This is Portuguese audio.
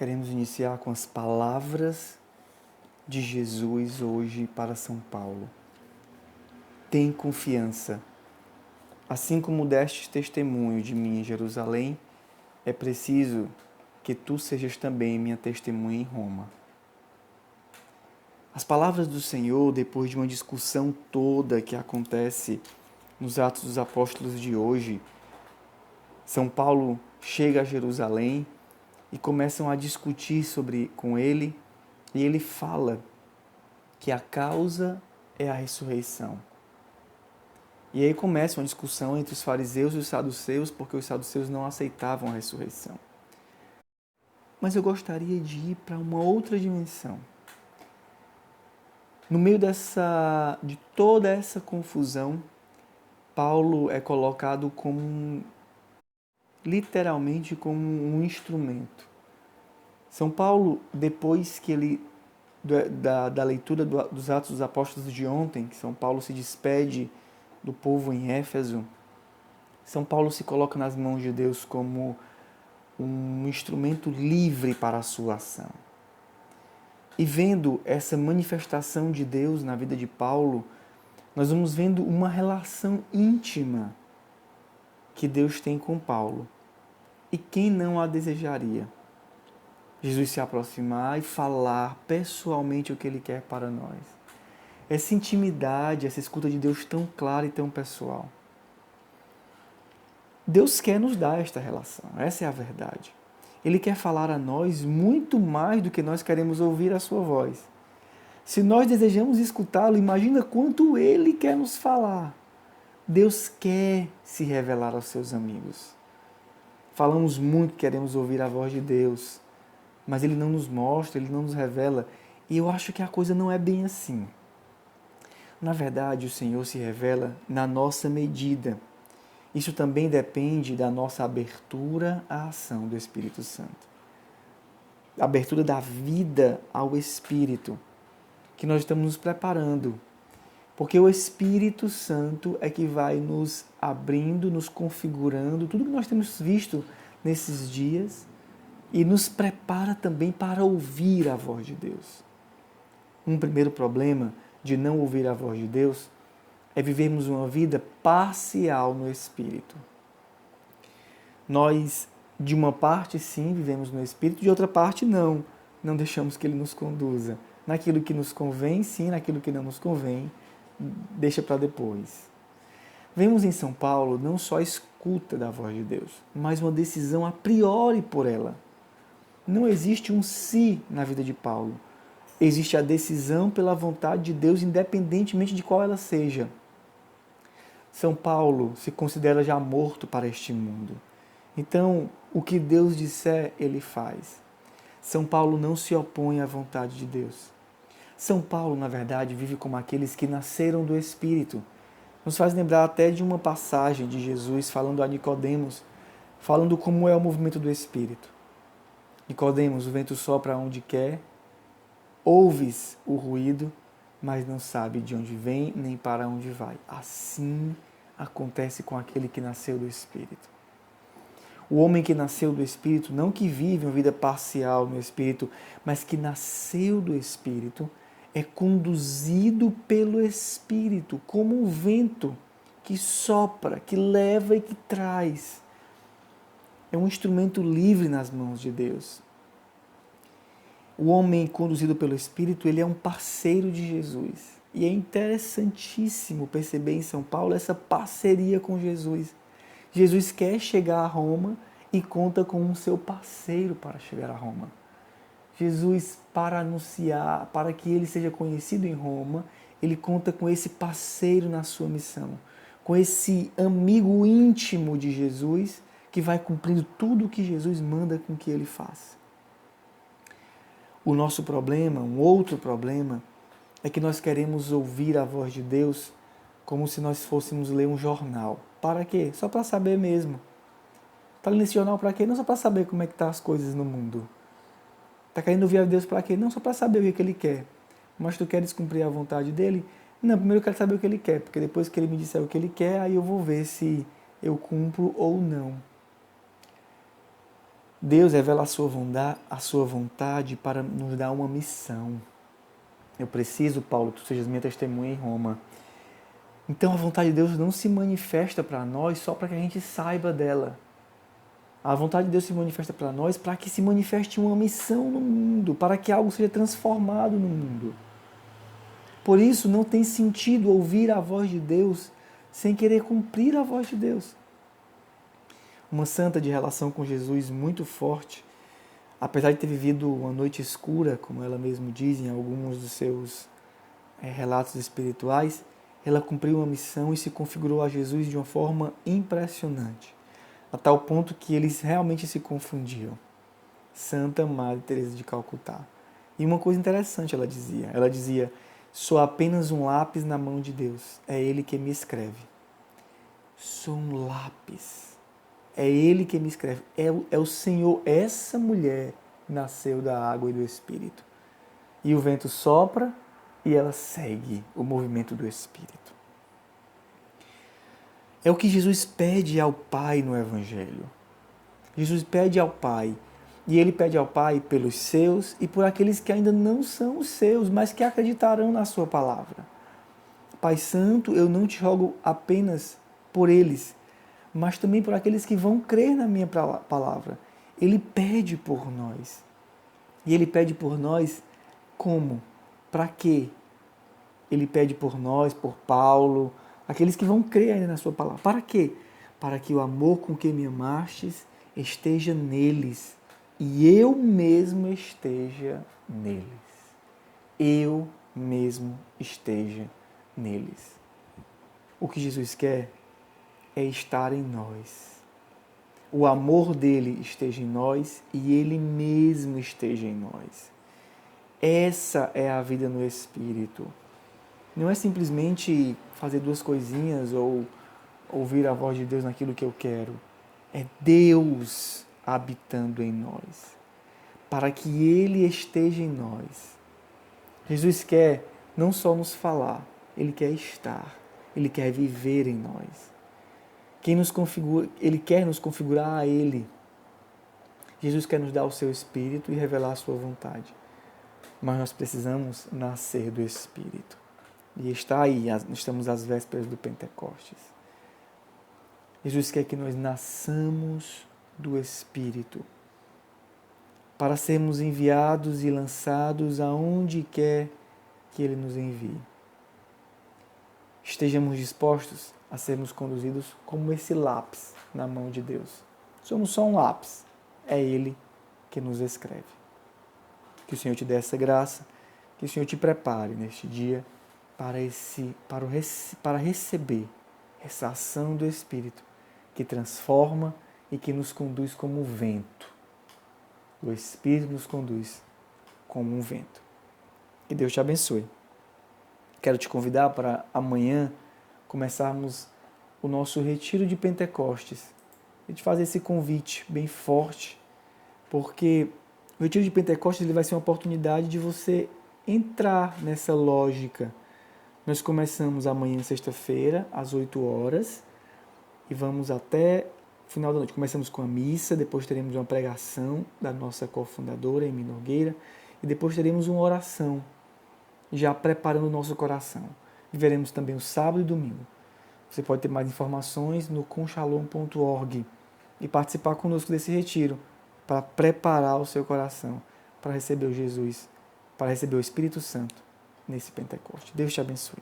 Queremos iniciar com as palavras de Jesus hoje para São Paulo. Tem confiança. Assim como destes testemunho de mim em Jerusalém, é preciso que tu sejas também minha testemunha em Roma. As palavras do Senhor, depois de uma discussão toda que acontece nos Atos dos Apóstolos de hoje, São Paulo chega a Jerusalém e começam a discutir com ele, e ele fala que a causa é a ressurreição. E aí começa uma discussão entre os fariseus e os saduceus, porque os saduceus não aceitavam a ressurreição. Mas eu gostaria de ir para uma outra dimensão. No meio de toda essa confusão, Paulo é colocado literalmente como um instrumento. São Paulo, depois que da leitura dos Atos dos Apóstolos de ontem, que São Paulo se despede do povo em Éfeso, São Paulo se coloca nas mãos de Deus como um instrumento livre para a sua ação. E vendo essa manifestação de Deus na vida de Paulo, nós vamos vendo uma relação íntima que Deus tem com Paulo. E quem não a desejaria? Jesus se aproximar e falar pessoalmente o que Ele quer para nós. Essa intimidade, essa escuta de Deus tão clara e tão pessoal. Deus quer nos dar esta relação, essa é a verdade. Ele quer falar a nós muito mais do que nós queremos ouvir a sua voz. Se nós desejamos escutá-lo, imagina quanto Ele quer nos falar. Deus quer se revelar aos seus amigos. Falamos muito que queremos ouvir a voz de Deus, mas Ele não nos mostra, Ele não nos revela, e eu acho que a coisa não é bem assim. Na verdade, o Senhor se revela na nossa medida. Isso também depende da nossa abertura à ação do Espírito Santo. A abertura da vida ao Espírito, que nós estamos nos preparando. Porque o Espírito Santo é que vai nos abrindo, nos configurando, tudo que nós temos visto nesses dias, e nos prepara também para ouvir a voz de Deus. Um primeiro problema de não ouvir a voz de Deus é vivermos uma vida parcial no Espírito. Nós, de uma parte, sim, vivemos no Espírito, de outra parte, não. Não deixamos que Ele nos conduza. Naquilo que nos convém, sim, naquilo que não nos convém, deixa para depois. Vemos em São Paulo não só a escuta da voz de Deus, mas uma decisão a priori por ela. Não existe um si na vida de Paulo. Existe a decisão pela vontade de Deus, independentemente de qual ela seja. São Paulo se considera já morto para este mundo. Então, o que Deus disser, ele faz. São Paulo não se opõe à vontade de Deus. São Paulo, na verdade, vive como aqueles que nasceram do Espírito. Nos faz lembrar até de uma passagem de Jesus falando a Nicodemos, falando como é o movimento do Espírito. Nicodemos, o vento sopra onde quer, ouves o ruído, mas não sabe de onde vem nem para onde vai. Assim acontece com aquele que nasceu do Espírito. O homem que nasceu do Espírito, não que vive uma vida parcial no Espírito, mas que nasceu do Espírito, é conduzido pelo Espírito, como um vento que sopra, que leva e que traz. É um instrumento livre nas mãos de Deus. O homem conduzido pelo Espírito, ele é um parceiro de Jesus. E é interessantíssimo perceber em São Paulo essa parceria com Jesus. Jesus quer chegar a Roma e conta com um seu parceiro para chegar a Roma. Jesus, para anunciar, para que ele seja conhecido em Roma, ele conta com esse parceiro na sua missão, com esse amigo íntimo de Jesus, que vai cumprindo tudo o que Jesus manda com que ele faça. O nosso problema, um outro problema, é que nós queremos ouvir a voz de Deus como se nós fôssemos ler um jornal. Para quê? Só para saber mesmo. Está lendo esse jornal para quê? Não só para saber como é que estão as coisas no mundo. Está querendo ouvir a Deus para quê? Não só para saber o que Ele quer. Mas tu queres cumprir a vontade dEle? Não, primeiro eu quero saber o que Ele quer, porque depois que Ele me disser o que Ele quer, aí eu vou ver se eu cumpro ou não. Deus revela a sua vontade para nos dar uma missão. Eu preciso, Paulo, que tu sejas minha testemunha em Roma. Então a vontade de Deus não se manifesta para nós só para que a gente saiba dela. A vontade de Deus se manifesta para nós para que se manifeste uma missão no mundo, para que algo seja transformado no mundo. Por isso não tem sentido ouvir a voz de Deus sem querer cumprir a voz de Deus. Uma santa de relação com Jesus muito forte, apesar de ter vivido uma noite escura, como ela mesma diz em alguns dos seus relatos espirituais, ela cumpriu uma missão e se configurou a Jesus de uma forma impressionante, a tal ponto que eles realmente se confundiam. Santa Madre Teresa de Calcutá. E uma coisa interessante ela dizia, sou apenas um lápis na mão de Deus, é Ele que me escreve. Sou um lápis, é Ele que me escreve, é o Senhor. Essa mulher nasceu da água e do Espírito. E o vento sopra e ela segue o movimento do Espírito. É o que Jesus pede ao Pai no Evangelho. Jesus pede ao Pai, e Ele pede ao Pai pelos seus e por aqueles que ainda não são os seus, mas que acreditarão na sua palavra. Pai Santo, eu não te rogo apenas por eles, mas também por aqueles que vão crer na minha palavra. Ele pede por nós. E Ele pede por nós como? Para quê? Ele pede por nós, por Paulo, aqueles que vão crer ainda na sua palavra. Para quê? Para que o amor com que me amastes esteja neles e eu mesmo esteja neles. Eu mesmo esteja neles. O que Jesus quer é estar em nós. O amor dele esteja em nós e ele mesmo esteja em nós. Essa é a vida no Espírito. Não é simplesmente fazer duas coisinhas ou ouvir a voz de Deus naquilo que eu quero. É Deus habitando em nós, para que Ele esteja em nós. Jesus quer não só nos falar, Ele quer estar, Ele quer viver em nós. Ele quer nos configurar a Ele. Jesus quer nos dar o seu Espírito e revelar a sua vontade. Mas nós precisamos nascer do Espírito. E está aí, estamos às vésperas do Pentecostes. Jesus quer que nós nasçamos do Espírito para sermos enviados e lançados aonde quer que Ele nos envie. Estejamos dispostos a sermos conduzidos como esse lápis na mão de Deus. Somos só um lápis, é Ele que nos escreve. Que o Senhor te dê essa graça, que o Senhor te prepare neste dia para receber essa ação do Espírito que transforma e que nos conduz como um vento. O Espírito nos conduz como um vento. Que Deus te abençoe. Quero te convidar para amanhã começarmos o nosso retiro de Pentecostes. E te fazer esse convite bem forte, porque o retiro de Pentecostes ele vai ser uma oportunidade de você entrar nessa lógica. Nós começamos amanhã, sexta-feira, às 8 horas, e vamos até o final da noite. Começamos com a missa, depois teremos uma pregação da nossa cofundadora, Emi Nogueira, e depois teremos uma oração, já preparando o nosso coração. E veremos também o sábado e domingo. Você pode ter mais informações no conchalom.org e participar conosco desse retiro, para preparar o seu coração para receber o Jesus, para receber o Espírito Santo nesse Pentecoste. Deus te abençoe.